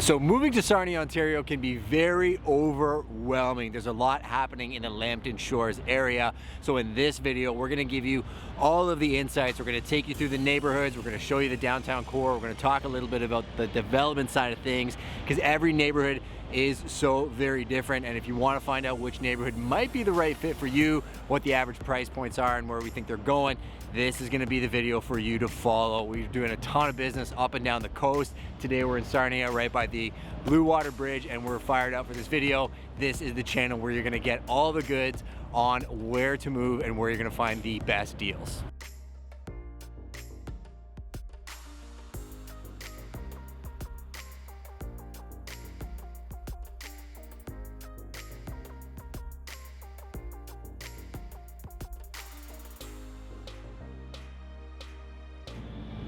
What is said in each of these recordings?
So moving to Sarnia, Ontario can be very overwhelming. There's a lot happening in the Lambton Shores area. So in this video, we're gonna give you all of the insights. We're gonna take you through the neighborhoods. We're gonna show you the downtown core. We're gonna talk a little bit about the development side of things because every neighborhood is so very different. And if you wanna find out which neighborhood might be the right fit for you, what the average price points are and where we think they're going, this is gonna be the video for you to follow. We're doing a ton of business up and down the coast. Today we're in Sarnia, right by the Blue Water Bridge, and we're fired up for this video. This is the channel where you're gonna get all the goods on where to move and where you're gonna find the best deals.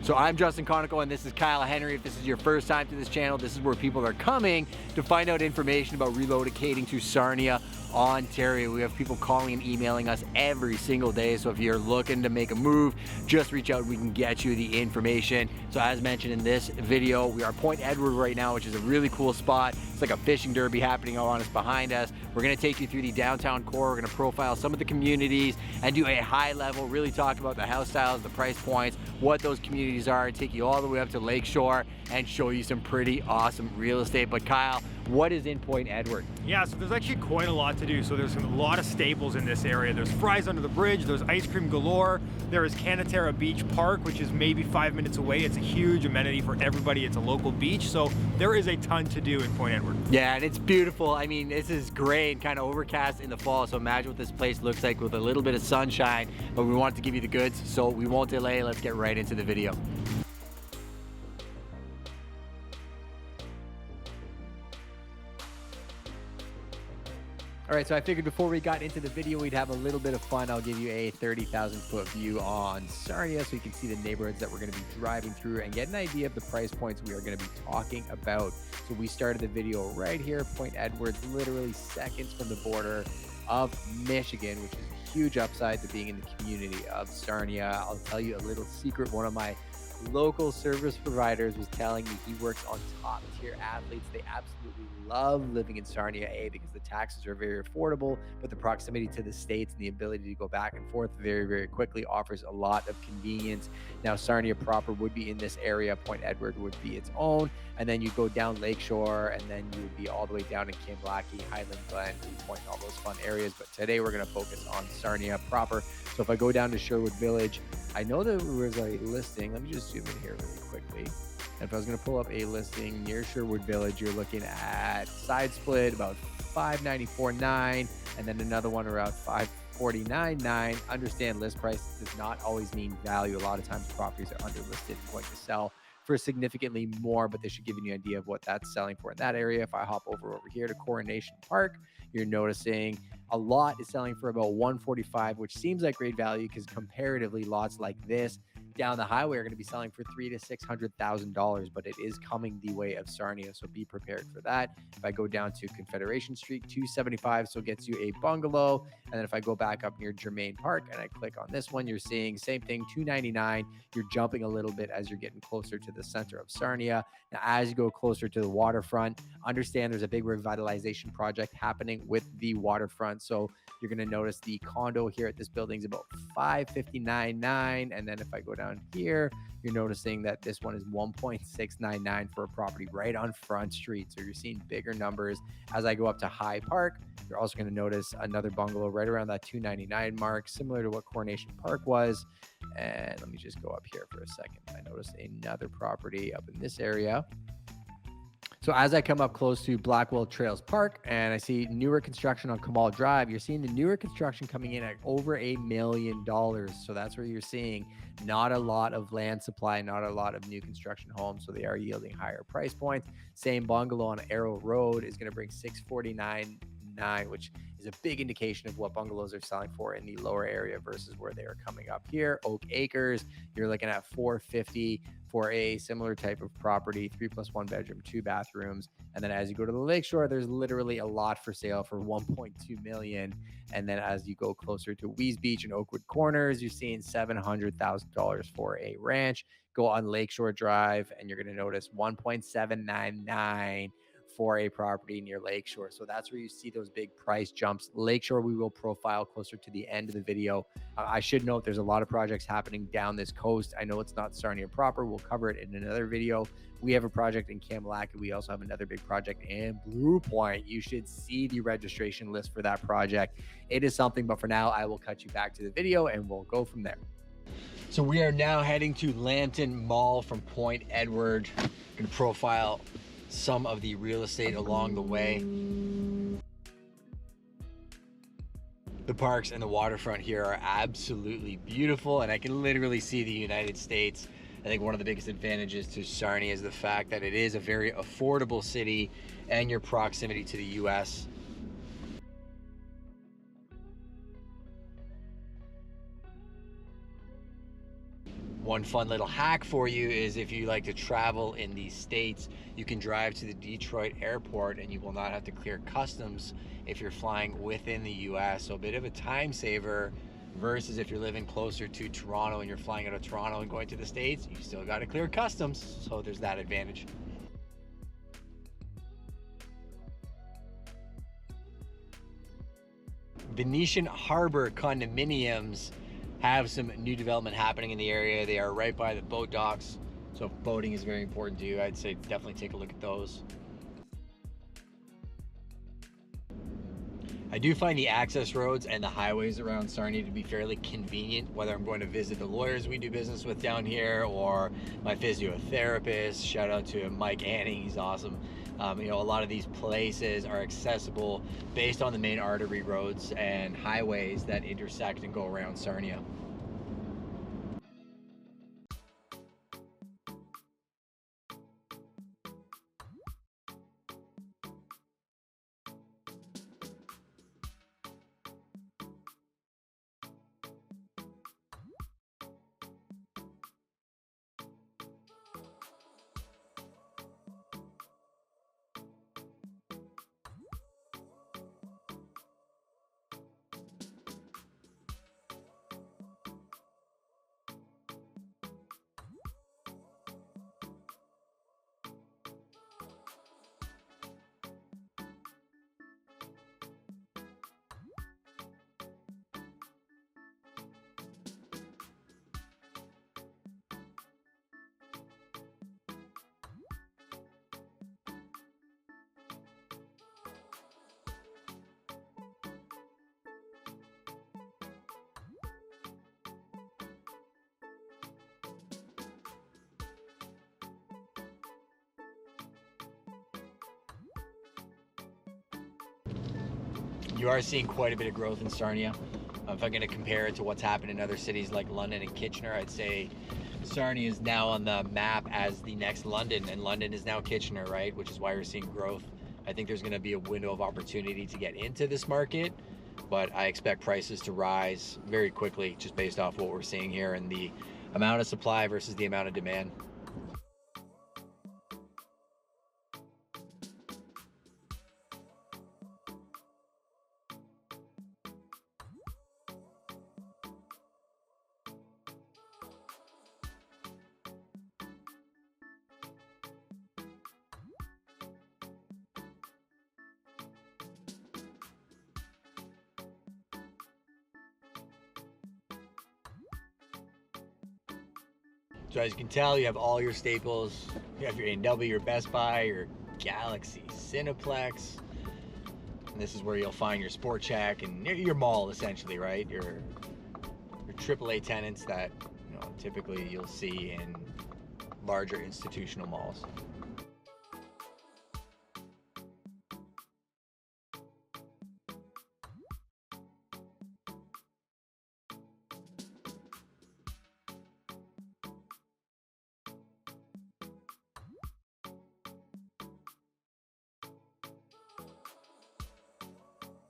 So I'm Justin Conoco and this is Kyle Henry. If this is your first time to this channel, this is where people are coming to find out information about relocating to Sarnia, Ontario. We have people calling and emailing us every single day. So if you're looking to make a move, just reach out. We can get you the information. So as mentioned in this video, we are at Point Edward right now, which is a really cool spot. It's like a fishing derby happening on us behind us. We're gonna take you through the downtown core. We're gonna profile some of the communities and do a high level, really talk about the house styles, the price points, what those communities are, and take you all the way up to Lakeshore and show you some pretty awesome real estate. But Kyle, what is in Point Edward? Yeah, so there's actually quite a lot to do. So there's a lot of staples in this area. There's fries under the bridge, there's ice cream galore, there is Canatera Beach Park, which is maybe 5 minutes away. It's a huge amenity for everybody. It's a local beach, so there is a ton to do in Point Edward. Yeah, and it's beautiful. I mean, this is great, kind of overcast in the fall, so imagine what this place looks like with a little bit of sunshine, but we wanted to give you the goods, so we won't delay. Let's get right into the video. All right, so I figured before we got into the video, we'd have a little bit of fun. I'll give you a 30,000 foot view on Sarnia so you can see the neighborhoods that we're gonna be driving through and get an idea of the price points we are gonna be talking about. So we started the video right here, Point Edward's literally seconds from the border of Michigan, which is a huge upside to being in the community of Sarnia. I'll tell you a little secret. One of my local service providers was telling me he works on top tier athletes. They absolutely love living in Sarnia, because the taxes are very affordable, but the proximity to the States and the ability to go back and forth very, very quickly offers a lot of convenience. Now, Sarnia proper would be in this area. Point Edward would be its own. And then you go down Lakeshore, and then you would be all the way down in Kimblackie, Highland Glen, Blue Point, all those fun areas. But today we're going to focus on Sarnia proper. So if I go down to Sherwood Village, I know that there was a listing. Let me just zoom in here really quickly. And if I was going to pull up a listing near Sherwood Village, you're looking at side split about $594,900, and then another one around $549,900. Understand list price does not always mean value. A lot of times properties are underlisted and going to sell for significantly more, but they should give you an idea of what that's selling for in that area. If I hop over here to Coronation Park, you're noticing a lot is selling for about $145,000, which seems like great value because comparatively lots like this down the highway are going to be selling for $300,000 to $600,000, but it is coming the way of Sarnia, so be prepared for that. If I go down to Confederation Street, $275,000, so gets you a bungalow. And then if I go back up near Germain Park and I click on this one, you're seeing same thing, $299,000. You're jumping a little bit as you're getting closer to the center of Sarnia. Now, as you go closer to the waterfront, understand there's a big revitalization project happening with the waterfront. So you're going to notice the condo here at this building is about $559,900. And then if I go down here, you're noticing that this one is $1.699 for a property right on Front Street. So you're seeing bigger numbers. As I go up to High Park, you're also going to notice another bungalow right around that $299,000 mark, similar to what Coronation Park was. And let me just go up here for a second. I noticed another property up in this area. So as I come up close to Blackwell Trails Park and I see newer construction on Kamal Drive, you're seeing the newer construction coming in at over $1 million. So that's where you're seeing not a lot of land supply, not a lot of new construction homes. So they are yielding higher price points. Same bungalow on Arrow Road is going to bring $649,900, which is a big indication of what bungalows are selling for in the lower area versus where they are coming up here. Oak Acres, you're looking at $450,000 for a similar type of property, 3+1 bedroom, 2 bathrooms. And then as you go to the lakeshore, there's literally a lot for sale for $1.2 million. And then as you go closer to Wees Beach and Oakwood Corners, you're seeing $700,000 for a ranch. go on Lakeshore Drive, and you're going to notice 1.799 for a property near Lakeshore. So that's where you see those big price jumps. Lakeshore, we will profile closer to the end of the video. I should note there's a lot of projects happening down this coast. I know it's not Sarnia proper. We'll cover it in another video. We have a project in Kamalaki. We also have another big project in Blue Point. You should see the registration list for that project. It is something, but for now, I will cut you back to the video and we'll go from there. So we are now heading to Lambton Mall from Point Edward. I'm going to profile some of the real estate along the way. The parks and the waterfront here are absolutely beautiful, and I can literally see the United States. I think one of the biggest advantages to Sarnia is the fact that it is a very affordable city and your proximity to the US. One fun little hack for you is if you like to travel in these states, you can drive to the Detroit airport and you will not have to clear customs if you're flying within the US. So a bit of a time saver versus if you're living closer to Toronto and you're flying out of Toronto and going to the States, you still got to clear customs. So there's that advantage. Venetian Harbor condominiums have some new development happening in the area. They are right by the boat docks, so if boating is very important to you, I'd say definitely take a look at those. I do find the access roads and the highways around Sarnia to be fairly convenient, whether I'm going to visit the lawyers we do business with down here or my physiotherapist. Shout out to Mike Anning, he's awesome. You know, a lot of these places are accessible based on the main artery roads and highways that intersect and go around Sarnia. You are seeing quite a bit of growth in Sarnia. If I'm going to compare it to what's happened in other cities like London and Kitchener, I'd say Sarnia is now on the map as the next London, and London is now Kitchener, right? Which is why we're seeing growth. I think there's going to be a window of opportunity to get into this market, but I expect prices to rise very quickly just based off what we're seeing here and the amount of supply versus the amount of demand. So as you can tell, you have all your staples. You have your A&W, your Best Buy, your Galaxy, Cineplex. And this is where you'll find your Sport Check and your mall, essentially, right? Your AAA tenants that, you know, typically you'll see in larger institutional malls.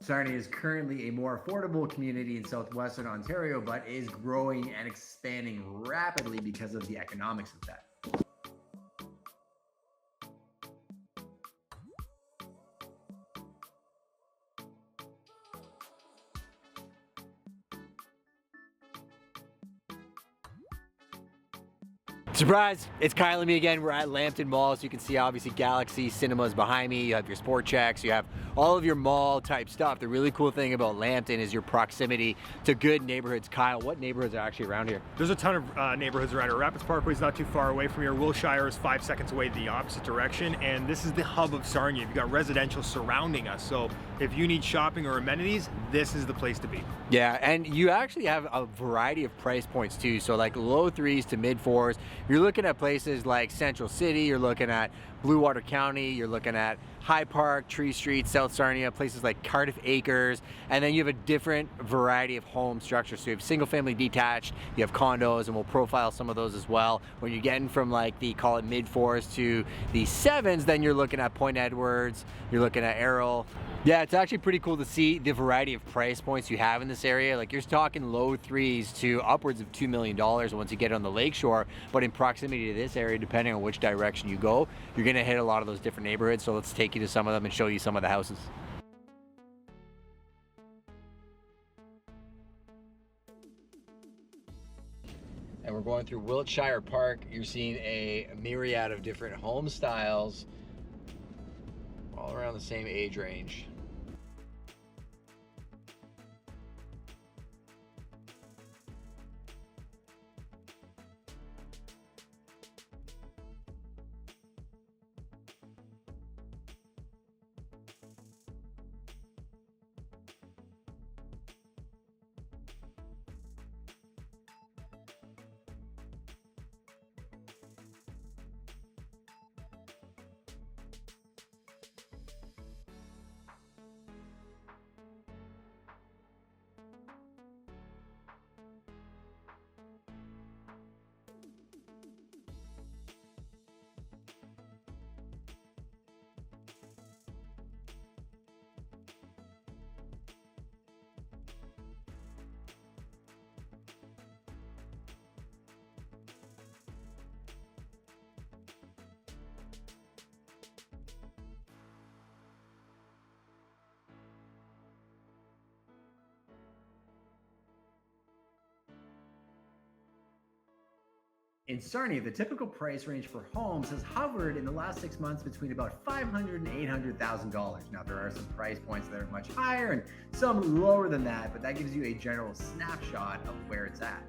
Sarnia is currently a more affordable community in southwestern Ontario, but is growing and expanding rapidly because of the economics of that. Surprise! It's Kyle and me again. We're at Lambton Mall, so you can see obviously Galaxy Cinemas behind me. You have your sport checks, you have all of your mall type stuff. The really cool thing about Lambton is your proximity to good neighborhoods. Kyle, what neighborhoods are actually around here? There's a ton of neighborhoods around here. Rapids Parkway is not too far away from here. Wilshire is 5 seconds away the opposite direction, and this is the hub of Sarnia. You've got residential surrounding us, so if you need shopping or amenities, this is the place to be. Yeah, and you actually have a variety of price points too. So like low 3s to mid 4s. You're looking at places like Central City, you're looking at Blue Water County, you're looking at High Park, Tree Street, South Sarnia, places like Cardiff Acres, and then you have a different variety of home structures. So you have single family detached, you have condos, and we'll profile some of those as well. When you're getting from like the, call it mid 4s to the 7s, then you're looking at Point Edwards, you're looking at Errol. Yeah, it's actually pretty cool to see the variety of price points you have in this area. Like you're talking low 3s to upwards of $2 million once you get on the lakeshore, but in proximity to this area, depending on which direction you go, you're gonna hit a lot of those different neighborhoods. So let's take you to some of them and show you some of the houses. And we're going through Wiltshire Park. You're seeing a myriad of different home styles all around the same age range. In Sarnia, the typical price range for homes has hovered in the last 6 months between about $500,000 and $800,000. Now, there are some price points that are much higher and some lower than that, but that gives you a general snapshot of where it's at.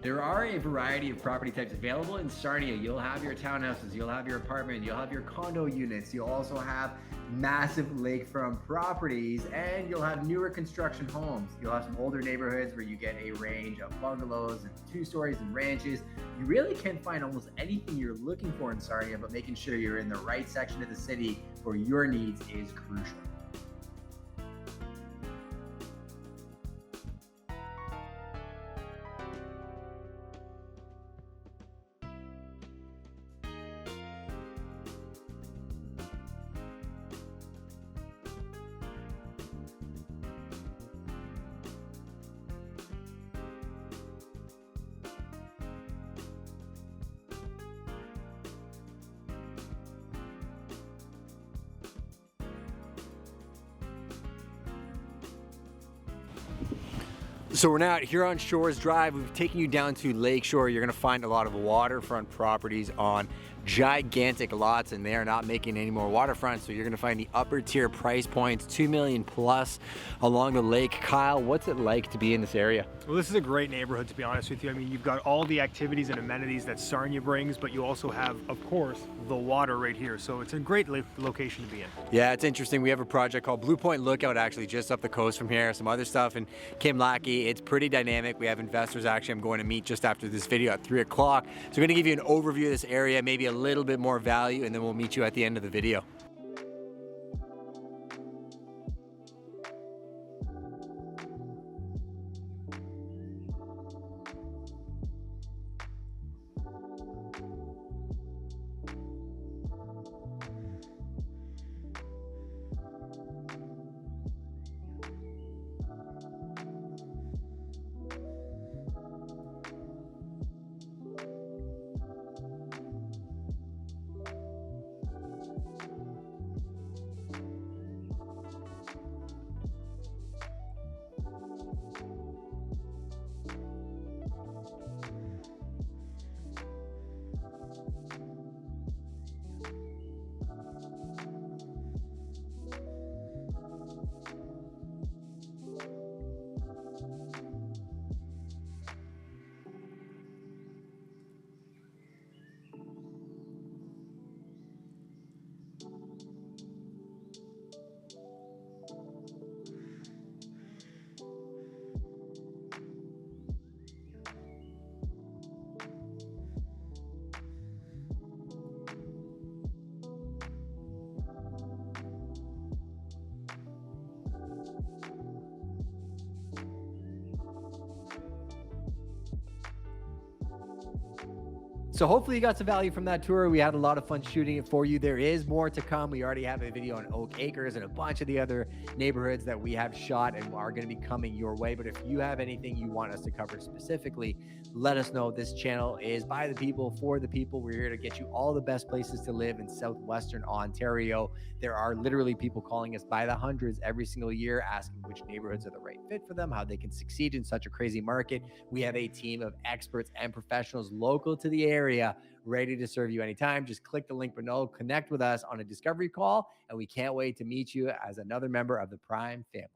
There are a variety of property types available in Sarnia. You'll have your townhouses, you'll have your apartment, you'll have your condo units, you'll also have massive lakefront properties, and you'll have newer construction homes. You'll have some older neighborhoods where you get a range of bungalows and 2-stories and ranches. You really can find almost anything you're looking for in Sarnia, but making sure you're in the right section of the city for your needs is crucial. So we're now at Huron Shores Drive. We've taken you down to Lakeshore. You're gonna find a lot of waterfront properties on gigantic lots, and they are not making any more waterfront. So you're gonna find the upper tier price points, 2 million plus along the lake. Kyle, what's it like to be in this area? Well, this is a great neighborhood, to be honest with you. I mean, you've got all the activities and amenities that Sarnia brings, but you also have, of course, the water right here. So it's a great location to be in. Yeah, it's interesting. We have a project called Blue Point Lookout actually just up the coast from here. Some other stuff in Kimlaki. It's pretty dynamic. We have investors actually I'm going to meet just after this video at 3 o'clock. So we're going to give you an overview of this area, maybe a little bit more value, and then we'll meet you at the end of the video. So hopefully you got some value from that tour. We had a lot of fun shooting it for you. There is more to come. We already have a video on Oak Acres and a bunch of the other neighborhoods that we have shot and are going to be coming your way. But if you have anything you want us to cover specifically, let us know. This channel is by the people, for the people. We're here to get you all the best places to live in southwestern Ontario. There are literally people calling us by the hundreds every single year, asking which neighborhoods are the right fit for them, how they can succeed in such a crazy market. We have a team of experts and professionals local to the area ready to serve you anytime. Just click the link below, connect with us on a discovery call, and we can't wait to meet you as another member of the Prime family.